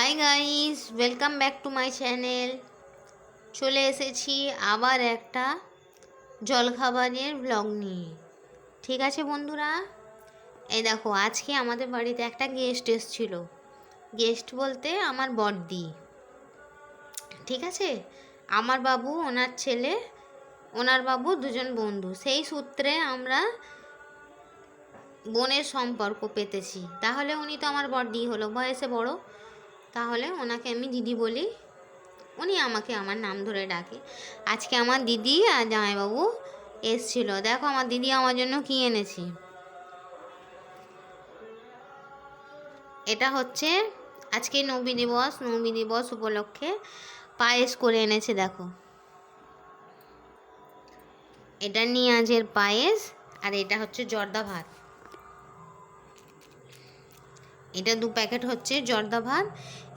Hi guys, welcome back to my channel. চলে এসেছি আবার একটা জলখাবারের ব্লগ নিয়ে। ঠিক আছে বন্ধুরা, এই দেখো আজকে আমাদের বাড়িতে একটা গেস্ট এসেছিল। গেস্ট বলতে আমার বড়দি। ঠিক আছে, আমার বাবু, ওনার ছেলে, ওনার বাবু, দুজন বন্ধু। সেই সূত্রে আমরা বোনের সম্পর্ক পেতেছি। তাহলে উনি তো আমার বড়দি হলো, বয়সে বড়, তাহলে ওনাকে আমি দিদি বলি, উনি আমাকে আমার নাম ধরে ডাকে। আজকে আমার দিদি আর জামাইবাবু এসছিল। দেখো আমার দিদি আমার জন্য কী এনেছে। এটা হচ্ছে আজকে নবী দিবস উপলক্ষে পায়েস করে এনেছে। দেখো, এটা নিয়াজের পায়েস, আর এটা হচ্ছে জর্দা ভাত। এটা 2 প্যাকেট হচ্ছে জর্দা ভাত।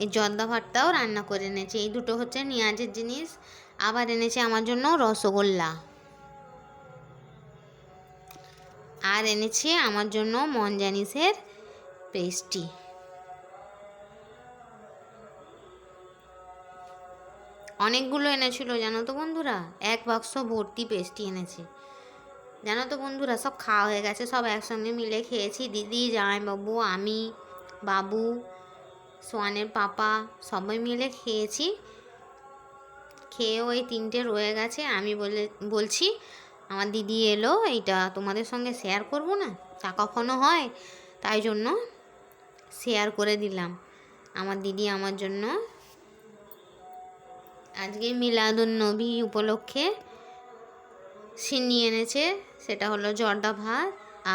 এই জর্দা ভাতটাও রান্না করে এনেছে। এই দুটো হচ্ছে নিয়াজের জিনিস। আবার এনেছে আমার জন্য রসগোল্লা, আর এনেছে আমার জন্য মনজানিসের পেস্ট্রি। অনেকগুলো এনেছিল জানো তো বন্ধুরা, 1 বাক্স ভর্তি পেস্ট্রি এনেছে। জানো তো বন্ধুরা, সব খাওয়া হয়ে গেছে, সব একসঙ্গে মিলে খেয়েছি। দিদি, জামাইবাবু, আমি, বাবু, সোয়ানের পাপা, সবাই মিলে খেয়েছি। খেয়ে ওই 3টে রয়ে গেছে। আমি বলছি আমার দিদি এলো, এইটা তোমাদের সঙ্গে শেয়ার করব না, তা কখনো হয়, তাই জন্য শেয়ার করে দিলাম। আমার দিদি আমার জন্য আজকে মিলাদুন্নবী উপলক্ষে সিন্নি এনেছে। সেটা হলো জর্দা ভাত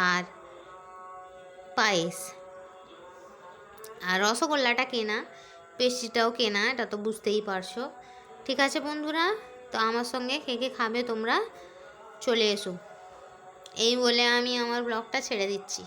আর পায়েস। আর রসগোল্লাটা কেনা, পেস্ট্রিটাও কেনা, এটা তো বুঝতেই পারছো। ঠিক আছে বন্ধুরা, তো আমার সঙ্গে কে কে খাবে তোমরা চলে এসো। এই বলে আমি আমার ব্লগটা ছেড়ে দিচ্ছি।